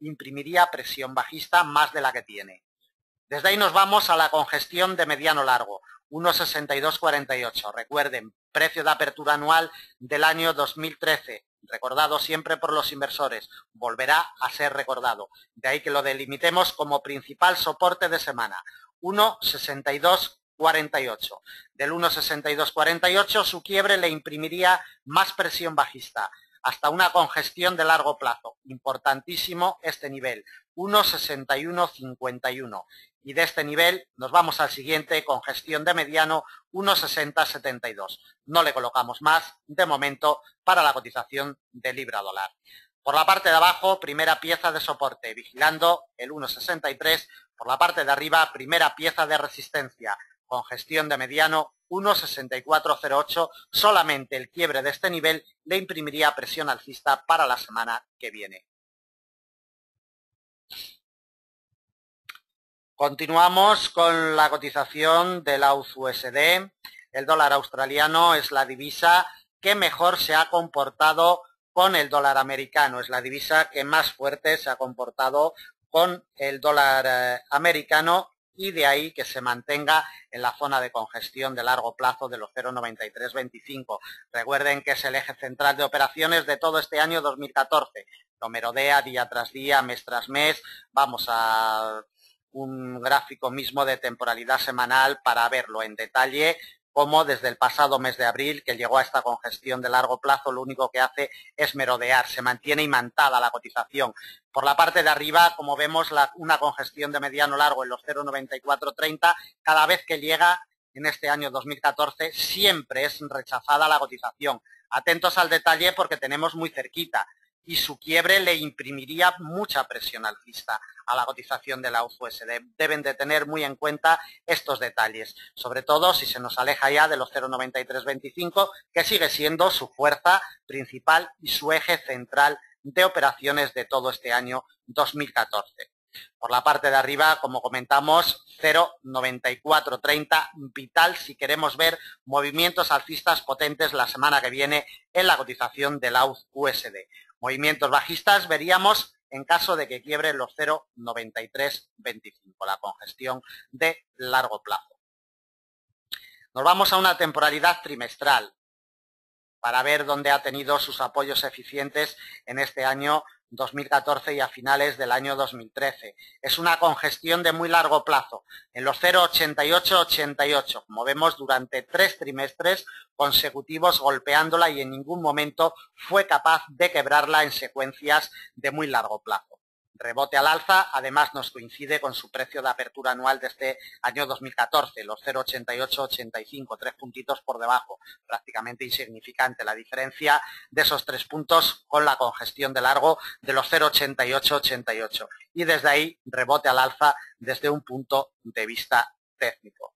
Imprimiría presión bajista más de la que tiene. Desde ahí nos vamos a la congestión de mediano largo, 1,6248. Recuerden, precio de apertura anual del año 2013, recordado siempre por los inversores, volverá a ser recordado. De ahí que lo delimitemos como principal soporte de semana, 1,6248. Del 1,6248 su quiebre le imprimiría más presión bajista, hasta una congestión de largo plazo. Importantísimo este nivel, 1,6151. Y de este nivel nos vamos al siguiente, congestión de mediano, 1,6072. No le colocamos más de momento para la cotización de libra dólar. Por la parte de abajo, primera pieza de soporte, vigilando el 1,63. Por la parte de arriba, primera pieza de resistencia, congestión de mediano, 1,6408. Solamente el quiebre de este nivel le imprimiría presión alcista para la semana que viene. Continuamos con la cotización del AUD-USD. El dólar australiano es la divisa que mejor se ha comportado con el dólar americano. Es la divisa que más fuerte se ha comportado con el dólar americano, y de ahí que se mantenga en la zona de congestión de largo plazo de los 0,9325. Recuerden que es el eje central de operaciones de todo este año 2014. Lo merodea día tras día, mes tras mes. Vamos a un gráfico mismo de temporalidad semanal para verlo en detalle, como desde el pasado mes de abril, que llegó a esta congestión de largo plazo, lo único que hace es merodear, se mantiene imantada la cotización. Por la parte de arriba, como vemos, una congestión de mediano largo en los 0,9430, cada vez que llega en este año 2014, siempre es rechazada la cotización. Atentos al detalle porque tenemos muy cerquita, y su quiebre le imprimiría mucha presión alcista a la cotización de la AUD-USD. Deben de tener muy en cuenta estos detalles, sobre todo si se nos aleja ya de los 0,9325, que sigue siendo su fuerza principal y su eje central de operaciones de todo este año 2014. Por la parte de arriba, como comentamos, 0,9430, vital si queremos ver movimientos alcistas potentes la semana que viene en la cotización del AUD-USD. Movimientos bajistas veríamos en caso de que quiebre los 0,9325, la congestión de largo plazo. Nos vamos a una temporalidad trimestral para ver dónde ha tenido sus apoyos eficientes en este año 2014 y a finales del año 2013. Es una congestión de muy largo plazo, en los 0,8888, como vemos durante 3 trimestres consecutivos golpeándola, y en ningún momento fue capaz de quebrarla en secuencias de muy largo plazo. rebote al alza, además nos coincide con su precio de apertura anual de este año 2014, los 0,8885, 3 puntitos por debajo, prácticamente insignificante la diferencia de esos 3 puntos con la congestión de largo de los 0,8888 y desde ahí rebote al alza desde un punto de vista técnico.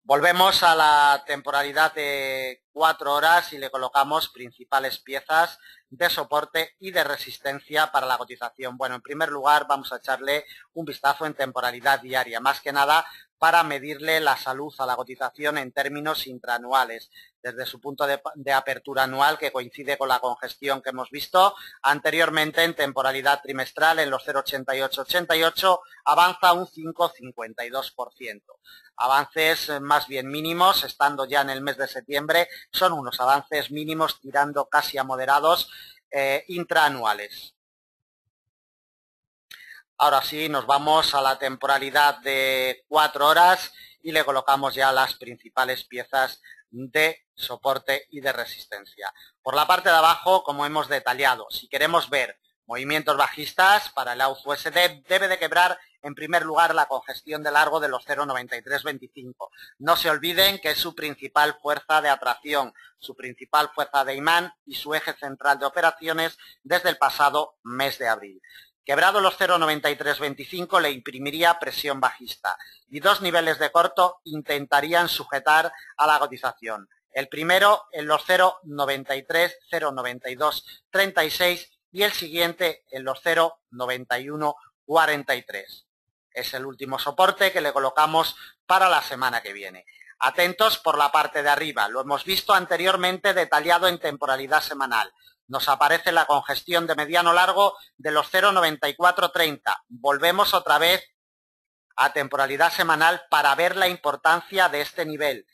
Volvemos a la temporalidad de 4 horas y le colocamos principales piezas de soporte y de resistencia para la cotización. Bueno, en primer lugar vamos a echarle un vistazo en temporalidad diaria, más que nada para medirle la salud a la cotización en términos intraanuales, desde su punto de apertura anual, que coincide con la congestión que hemos visto anteriormente en temporalidad trimestral, en los 0,8888, avanza un 5,52%. Avances más bien mínimos, estando ya en el mes de septiembre, son unos avances mínimos tirando casi a moderados intraanuales. Ahora sí, nos vamos a la temporalidad de 4 horas y le colocamos ya las principales piezas de soporte y de resistencia. Por la parte de abajo, como hemos detallado, si queremos ver movimientos bajistas para el AUD-USD, debe de quebrar en primer lugar la congestión de largo de los 0,9325. No se olviden que es su principal fuerza de atracción, su principal fuerza de imán y su eje central de operaciones desde el pasado mes de abril. Quebrado los 0,9325 le imprimiría presión bajista y dos niveles de corto intentarían sujetar a la cotización. El primero en los 0,93, 0,9236 y el siguiente en los 0,9143. Es el último soporte que le colocamos para la semana que viene. Atentos por la parte de arriba, lo hemos visto anteriormente detallado en temporalidad semanal. Nos aparece la congestión de mediano largo de los 0,9430. Volvemos otra vez a temporalidad semanal para ver la importancia de este nivel.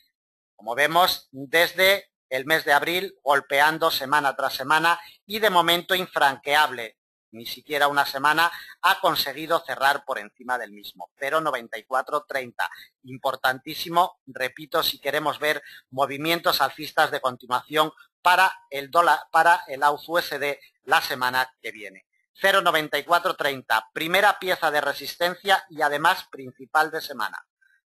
Como vemos, desde el mes de abril golpeando semana tras semana y de momento infranqueable. Ni siquiera una semana ha conseguido cerrar por encima del mismo, 0,9430. Importantísimo, repito, si queremos ver movimientos alcistas de continuación para el dólar, para el AUD-USD la semana que viene. 0,9430, primera pieza de resistencia y además principal de semana.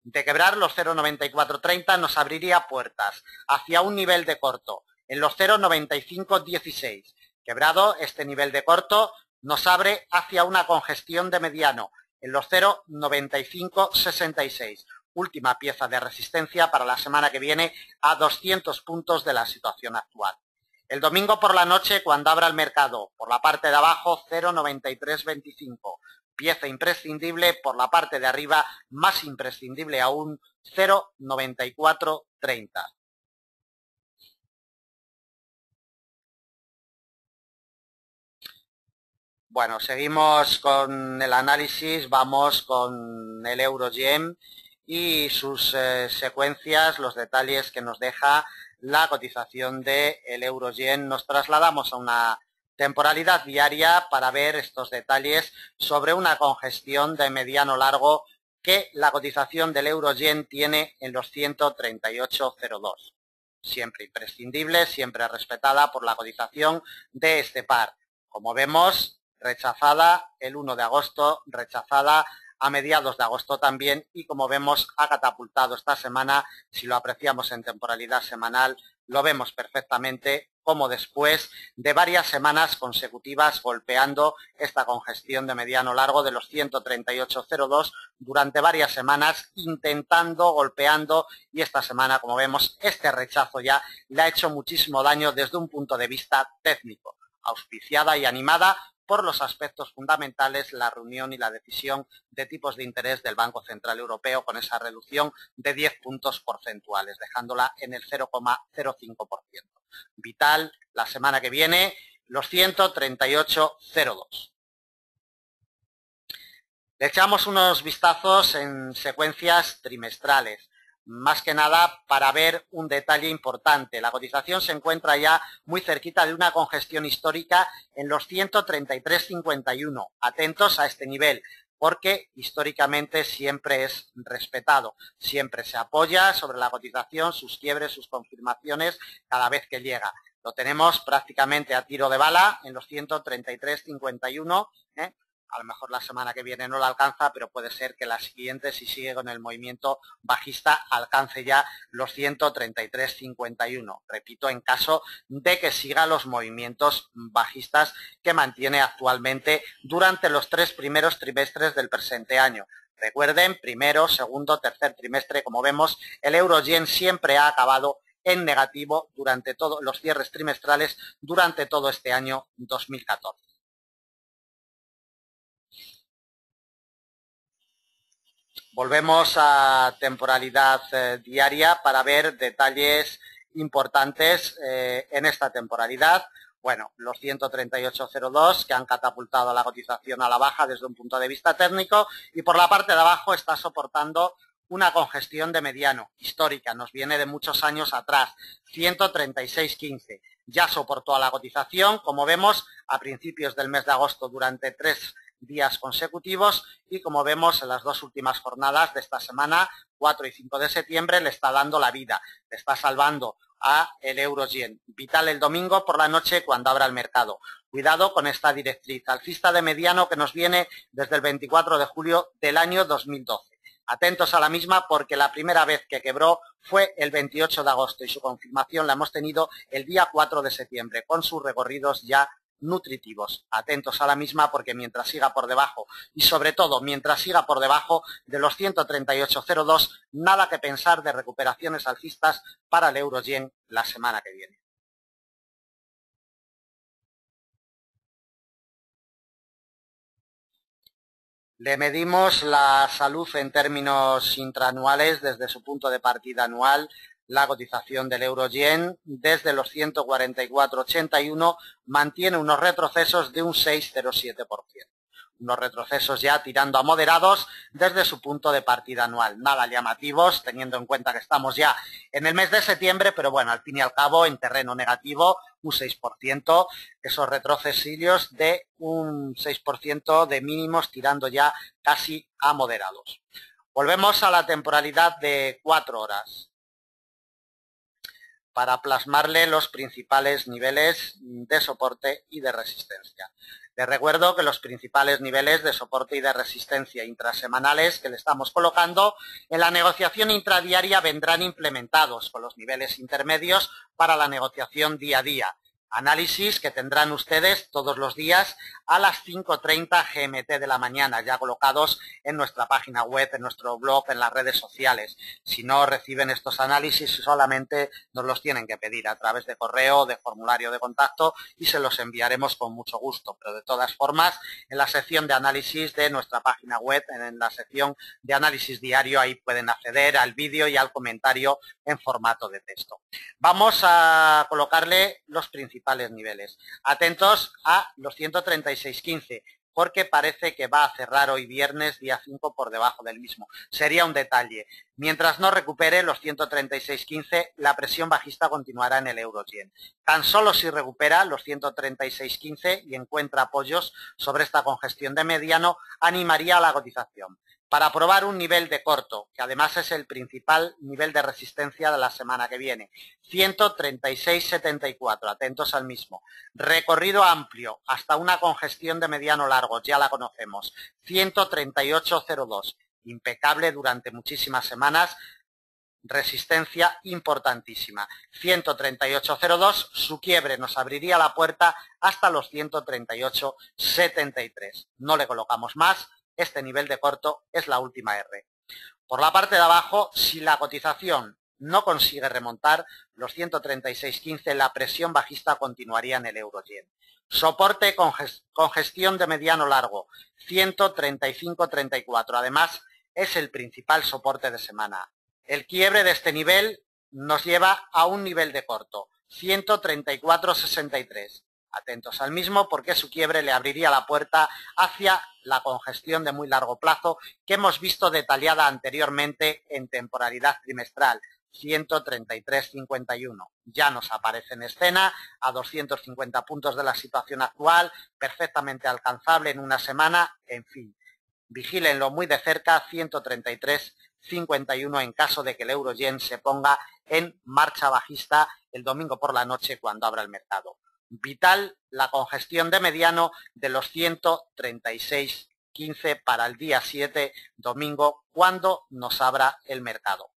De quebrar los 0,9430 nos abriría puertas hacia un nivel de corto en los 0,9516. Quebrado este nivel de corto nos abre hacia una congestión de mediano en los 0,9566. Última pieza de resistencia para la semana que viene a 200 puntos de la situación actual. El domingo por la noche, cuando abra el mercado, por la parte de abajo 0,9325. Pieza imprescindible, por la parte de arriba más imprescindible aún, 0,9430. Bueno, seguimos con el análisis, vamos con el euro-yen y sus secuencias, los detalles que nos deja la cotización del euro-yen. Nos trasladamos a una temporalidad diaria para ver estos detalles sobre una congestión de mediano largo que la cotización del euro-yen tiene en los 138,02. Siempre imprescindible, siempre respetada por la cotización de este par. Como vemos, rechazada el 1 de agosto, rechazada a mediados de agosto también y como vemos ha catapultado esta semana, si lo apreciamos en temporalidad semanal, lo vemos perfectamente como después de varias semanas consecutivas golpeando esta congestión de mediano largo de los 138,02 durante varias semanas intentando, golpeando y esta semana como vemos este rechazo ya le ha hecho muchísimo daño desde un punto de vista técnico, auspiciada y animada por los aspectos fundamentales, la reunión y la decisión de tipos de interés del Banco Central Europeo con esa reducción de 10 puntos porcentuales, dejándola en el 0,05%. Vital, la semana que viene, los 138,02. Le echamos unos vistazos en secuencias trimestrales. Más que nada para ver un detalle importante. La cotización se encuentra ya muy cerquita de una congestión histórica en los 133,51. Atentos a este nivel, porque históricamente siempre es respetado. Siempre se apoya sobre la cotización, sus quiebres, sus confirmaciones cada vez que llega. Lo tenemos prácticamente a tiro de bala en los 133,51, ¿eh? A lo mejor la semana que viene no la alcanza, pero puede ser que la siguiente, si sigue con el movimiento bajista, alcance ya los 133,51. Repito, en caso de que siga los movimientos bajistas que mantiene actualmente durante los 3 primeros trimestres del presente año. Recuerden, primero, segundo, tercer trimestre, como vemos, el euro-yen siempre ha acabado en negativo durante todos los cierres trimestrales durante todo este año 2014. Volvemos a temporalidad diaria para ver detalles importantes en esta temporalidad. Bueno, los 138,02 que han catapultado la cotización a la baja desde un punto de vista técnico, y por la parte de abajo está soportando una congestión de mediano histórica, nos viene de muchos años atrás, 136,15. Ya soportó a la cotización, como vemos, a principios del mes de agosto durante 3 días consecutivos, y como vemos en las 2 últimas jornadas de esta semana, 4 y 5 de septiembre, le está dando la vida, le está salvando a el euro-yen. Vital el domingo por la noche cuando abra el mercado. Cuidado con esta directriz alcista de mediano que nos viene desde el 24 de julio del año 2012. Atentos a la misma porque la primera vez que quebró fue el 28 de agosto y su confirmación la hemos tenido el día 4 de septiembre con sus recorridos ya nutritivos. Atentos a la misma porque mientras siga por debajo y sobre todo mientras siga por debajo de los 138,02, nada que pensar de recuperaciones alcistas para el euro-yen la semana que viene. Le medimos la salud en términos intraanuales desde su punto de partida anual. La cotización del euro-yen desde los 144,81 mantiene unos retrocesos de un 6,07%. Unos retrocesos ya tirando a moderados desde su punto de partida anual. Nada llamativos, teniendo en cuenta que estamos ya en el mes de septiembre, pero bueno, al fin y al cabo, en terreno negativo, un 6%, esos retrocesillos de un 6% de mínimos tirando ya casi a moderados. Volvemos a la temporalidad de 4 horas. Para plasmarle los principales niveles de soporte y de resistencia. Les recuerdo que los principales niveles de soporte y de resistencia intrasemanales que le estamos colocando en la negociación intradiaria vendrán implementados con los niveles intermedios para la negociación día a día. Análisis que tendrán ustedes todos los días a las 5:30 GMT de la mañana, ya colocados en nuestra página web, en nuestro blog, en las redes sociales. Si no reciben estos análisis, solamente nos los tienen que pedir a través de correo, de formulario de contacto, y se los enviaremos con mucho gusto. Pero de todas formas, en la sección de análisis de nuestra página web, en la sección de análisis diario, ahí pueden acceder al vídeo y al comentario en formato de texto. Vamos a colocarle los principales niveles. Atentos a los 136,15, porque parece que va a cerrar hoy viernes, día 5, por debajo del mismo. Sería un detalle. Mientras no recupere los 136,15, la presión bajista continuará en el euro-yen. Tan solo si recupera los 136,15 y encuentra apoyos sobre esta congestión de mediano, animaría a la cotización. Para probar un nivel de corto, que además es el principal nivel de resistencia de la semana que viene, 136,74, atentos al mismo. Recorrido amplio hasta una congestión de mediano largo, ya la conocemos, 138,02, impecable durante muchísimas semanas, resistencia importantísima. 138,02, su quiebre nos abriría la puerta hasta los 138,73. No le colocamos más. Este nivel de corto es la última R. Por la parte de abajo, si la cotización no consigue remontar los 136,15, la presión bajista continuaría en el euro-yen. Soporte con gestión de mediano largo, 135,34. Además, es el principal soporte de semana. El quiebre de este nivel nos lleva a un nivel de corto, 134,63. Atentos al mismo porque su quiebre le abriría la puerta hacia la congestión de muy largo plazo que hemos visto detallada anteriormente en temporalidad trimestral, 133,51. Ya nos aparece en escena a 250 puntos de la situación actual, perfectamente alcanzable en una semana, en fin. Vigílenlo muy de cerca, 133,51. 1,51 en caso de que el euro-yen se ponga en marcha bajista el domingo por la noche cuando abra el mercado. Vital la congestión de mediano de los 136,15 para el día 7, domingo, cuando nos abra el mercado.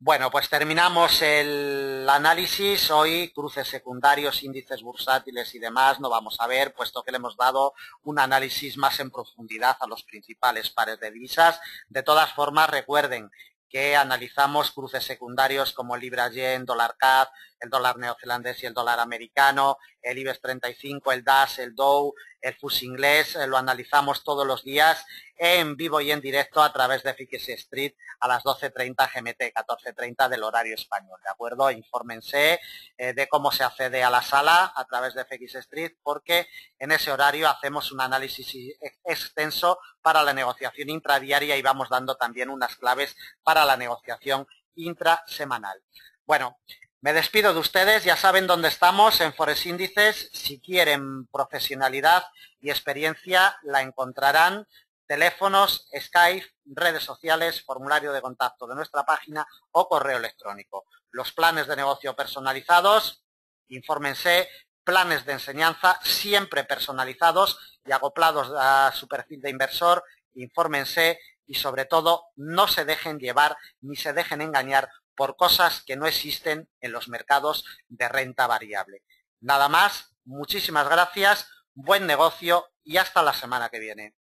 Bueno, pues terminamos el análisis. Hoy cruces secundarios, índices bursátiles y demás no vamos a ver, puesto que le hemos dado un análisis más en profundidad a los principales pares de divisas. De todas formas, recuerden que analizamos cruces secundarios como el Libra-Yen, dólar CAD, el dólar neozelandés y el dólar americano, el IBEX 35, el DAX, el Dow, el FTSE inglés, lo analizamos todos los días en vivo y en directo a través de FX Street a las 12:30 GMT, 14:30 del horario español, ¿de acuerdo? Infórmense de cómo se accede a la sala a través de FX Street, porque en ese horario hacemos un análisis extenso para la negociación intradiaria y vamos dando también unas claves para la negociación intrasemanal. Bueno, me despido de ustedes, ya saben dónde estamos, en Forex Índices. Si quieren profesionalidad y experiencia, la encontrarán. Teléfonos, Skype, redes sociales, formulario de contacto de nuestra página o correo electrónico. Los planes de negocio personalizados, infórmense, planes de enseñanza siempre personalizados y acoplados a su perfil de inversor, infórmense y sobre todo no se dejen llevar ni se dejen engañar por cosas que no existen en los mercados de renta variable. Nada más, muchísimas gracias, buen negocio y hasta la semana que viene.